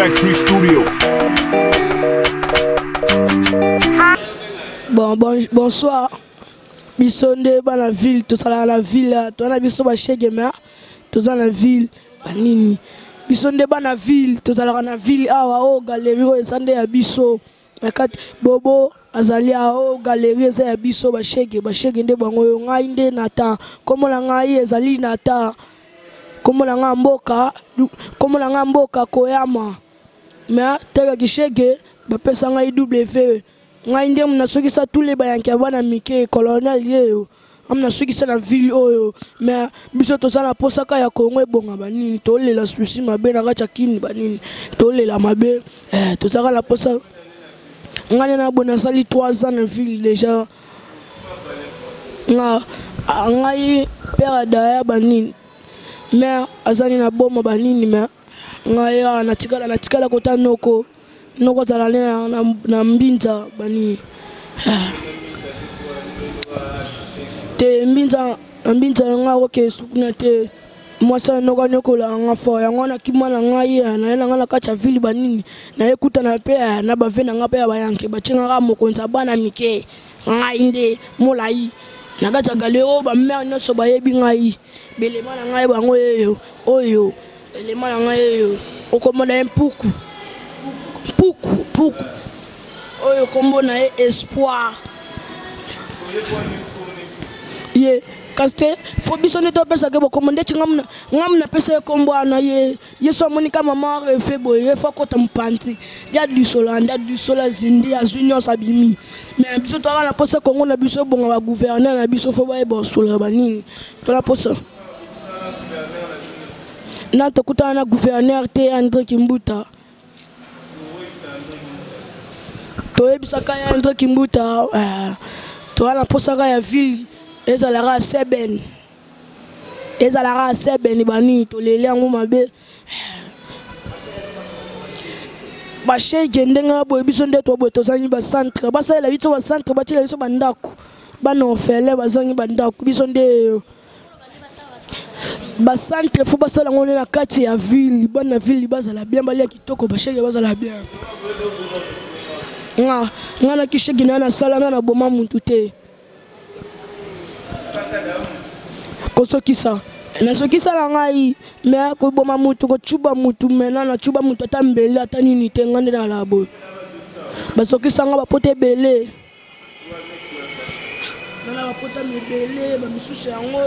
Factory Studio. Bonsoir. Bisonde dans la ville, tout ça dans la ville, tout na biso ba chegema, tout ça dans la ville, banini. Bisonde dans la ville, tout ça dans la ville awa o galerie o sande ya biso. Makat bobo azali o galerie za ya biso ba chege nde bango yo ngai nde nata. Komo la ngai ezali nata. Komo la nga mboka koyama. Mais tega gishege ba pesa ngai W. Ngai nde mna sokisa tous les bayanki bana mike colonel yeyo. Amna sokisa na ville oyo. Mais biso tozana posaka ya Kongo ebonga banini tolela susi mabe na gacha kini banini. Tolela mabe tozaka la posa. Ngai na bona sali 3 ans na ville déjà. Ngai père daya banini. Mais azani na boma banini mais ngai na tikala kota noko zala na mbinza bani te mbinza nga oke sukuna te mwasa noko nyokola nga fo yango na kimana ngai na yela nga na kacha ville banini na ekuta na pe na bavena nga pe ya bayanke bachenga ka mokonza bana mike ngai nde molai na gacha galero ba mère nyonso bayebi ngai belema na ngai bango oyo belema na ngai yo okomona mpuku oyo kombo na espoir ye kaste fo biso ne to pesa ke bokomande ngamna pesa kombo na ye yeso monika mama refe boye fo kota mpanti ya du sola zindi ya junior sabimi mais biso to na posa Kongo na biso bonga ba gouverneur na biso fo ba e bosola banini to la posa na to kutana na gouverneur te André Kimbuta to ebisaka ya André Kimbuta to ala posaka ya ville ezalara seben bani to lele yango mabe ba shege ndenga boye biso nde to boye tozangi ba centre basala biso ba centre batila biso bandako bana ofele bazangi bandako biso nde ba centre fo basala ngone na kati ya ville bana ville bazala bien balia kitoko ba shege bazala bien nga na kishegi na sala na boma muntu te kosokisa na sokisa la ngai mais ko boma muntu ko chuba muntu mena na chuba muntu atambele atanini te ngande na labo basokisa nga bapote belé na bapota mebele ba misusu yango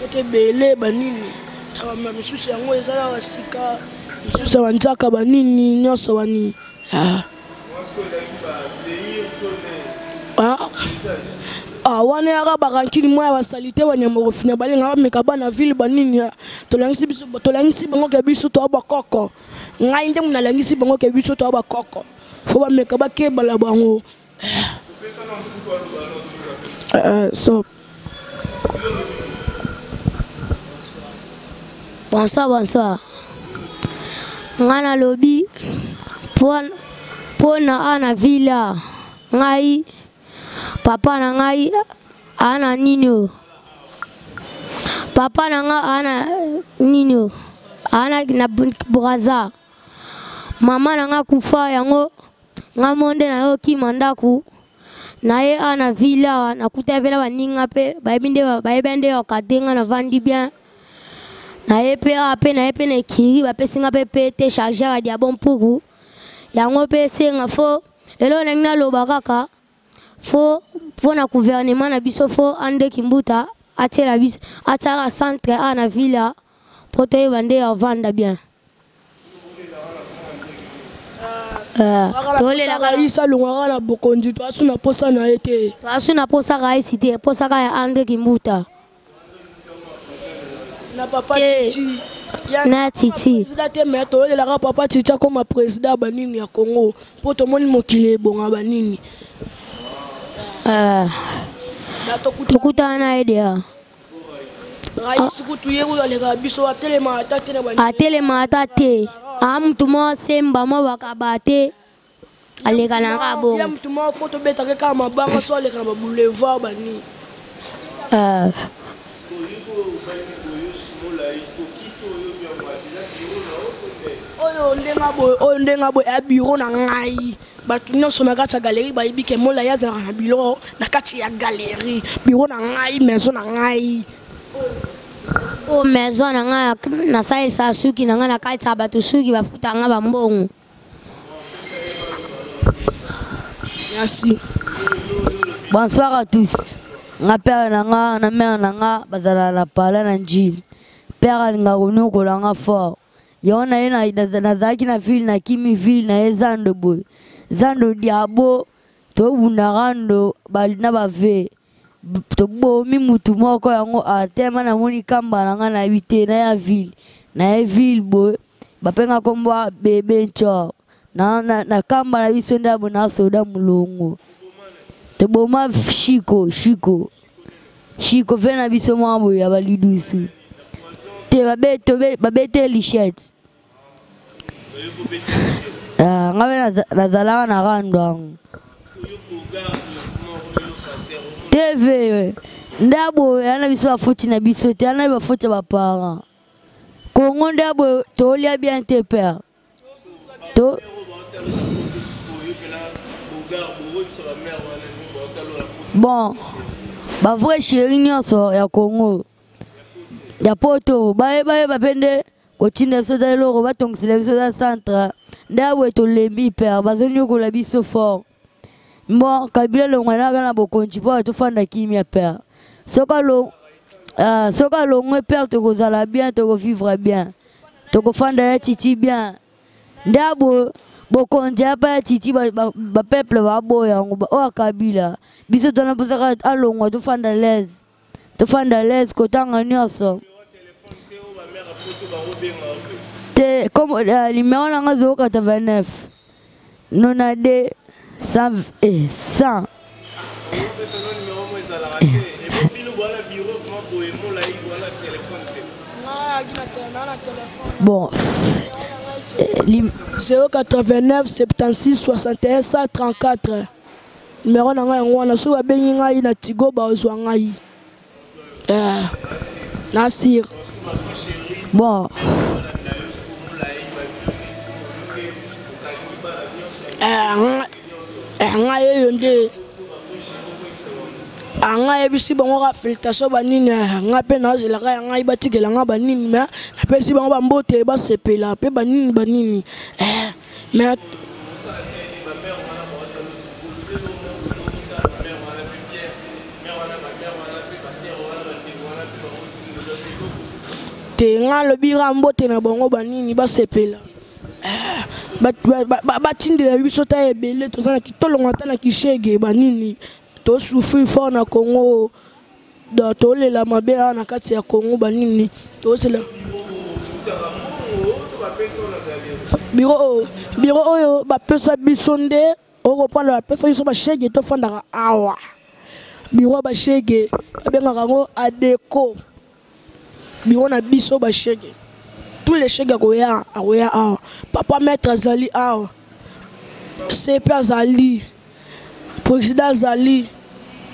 pote belé banini tama misusu yango ezala wasika misusu wanzaka banini nyoso banini wana yaka bakankili mwa ya basalite banyamoko fina balinga bameka bana ville banini tolangisi bango ke biso to bakoko ngai nde munalangisi bango ke biso to bakoko fo bameka bakebala bango so bonsoir ngana lobi pona ana villa ngai papa na ngai ana nino papa na ngai ana nino ana na braza mama na ngai kufa yango ngamonde na yo kimandaku na ye ana villa na kutavela baninga pe baibende yo kadenga na vandi bien na ye pe na ye pe na kiri ba pesinga pe te charger ya bon puku yango pe senga fo elo na loba kaka fo na gouvernement na biso fo André Kimbuta atela biso atara centre ana villa pote bande ya vanda bien tolela ka isa lunga na bokonji to asuna posa na ete to asuna posa ka cité posa ka ya André Kimbuta na papa Titi na Titi président mais tolela ka papa Titi comme président banini ya Congo poto moni mokile bonga banini tokutana na idea atelema ata te mtu mo semba mo bakabate aleka na kabo mtu mo photo beta ka mabanga so aleka na boulevard bani oyo ndenga boye ya bureau na ngai bato nyonso na kati ya galerie bayebi ke mola ye azalaka na biloko na kati ya galerie bureau na ngai maison na ngai o maison na ngai nasalisa suki na ngai na kati ya bato suki bafuta ngai bambongo. Merci. Bonsoir à tous. Nga père nanga na mère nanga bazala la pala na njili. Père nga kono ko langa fort. Yona ina na zaki na ville na kimi ville na ezando boy. Zando diabo to bunarando balina bave. To bo mi mutu moko yango atema na moni kamba nanga na bite na ya ville. Na ville boy. Bapenga komba bebe ncho. Na kamba na biso ndabo na soda mulongo. Te boma Chico vena biso mambo ya balidusu. Te babete lichette. Ngabe nazalaka na rando. TV ndabo yana biso afuti na biso te yana bafuti ba parents. Kongo ndabo to lia bien te père. To bon, ba vrai chéri nyonso ya Congo. Ya poto, bae bapende kotina biso da loro batongisela biso da centre. Ndabwe to lembi père, bazonyo ko la biso fort. Bon, kabila lo ngwana kana bokonji po to fanda kimia père. Soka lo ngwe père to kozala bien, to ko vivre bien. To ko fanda ya titi bien. Ndabwe bokonzi apa titi ba peuple ba boya ngo o kabila biso tona posaka alongwa to fanda les kotanga nyonso te comme numéro nanga 089 92 100 bon 089 76 61 134 numéro na ngai yango wana soki babengi ngai na tigo bazwa ngai nasir bon ngai oyo nde anga yebisi bango ka filtration banini nga mpe nazelaka ya ngai batikela nga banini me napesi bango bambote basepela mpe banini me te nga lobira mbote na bango banini basepela batindela biso ta ebele toza na kitolongo ata na kishege banini to souffrir fort na Congo da to lela mabe na kati ya Congo banini to sela biro oyo bapesa biso nde okopala bapesa biso bashege to fandaka awa biro bashege babengaka ngo adeko biro na biso bashege tous les chèques akoya awa papa maître azali awa CP azali président azali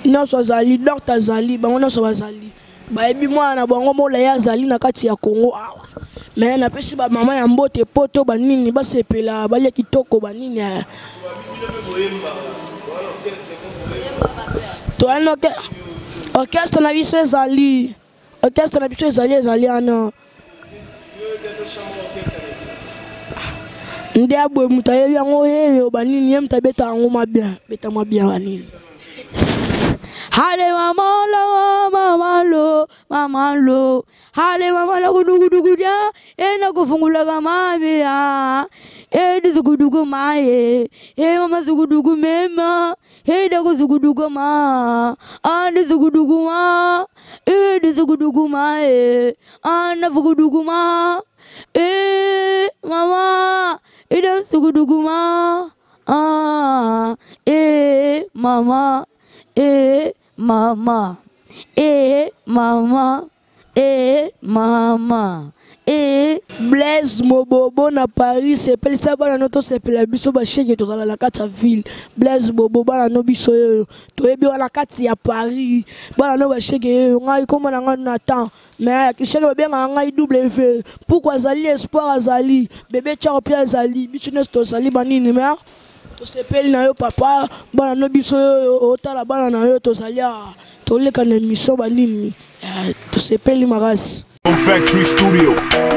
nyonso azali docteur azali bango nyonso bazali bayebi mwana na bango molai azali na kati ya Congo awa me napesi bamama ya mbote poto banini basepela balia kitoko banini toyano orchestre na biso ezali ezali ana nde abwe mutu ayebi yango yeyo banini ye mutu abeta yango mabien beta mabien banini hale mama lo hale mama la kudugudugu dia ena kufungula kama ya dugudugu mae mama dugudugu mema da kudugudugu ma dugudugu ma dugudugu mae ana dugudugu ma mama ida dugudugu ma mama mama mama et Blaise Mobobo na Paris sepeli ça bana no to sepela biso ba cheke to zala la kati ya ville Blaise Mobobo bana no biso to yebi wana kati ya Paris bana no ba cheke ngai koma na nga Nathan mais cheke ba benga ngai W pourquoi Zali espoir azali bébé Charpia azali bitunes to zali banini mais to sepeli na yo papa bana no biso otala bana na yo to zali to leka na mission banini to sepeli maras Factory Studio.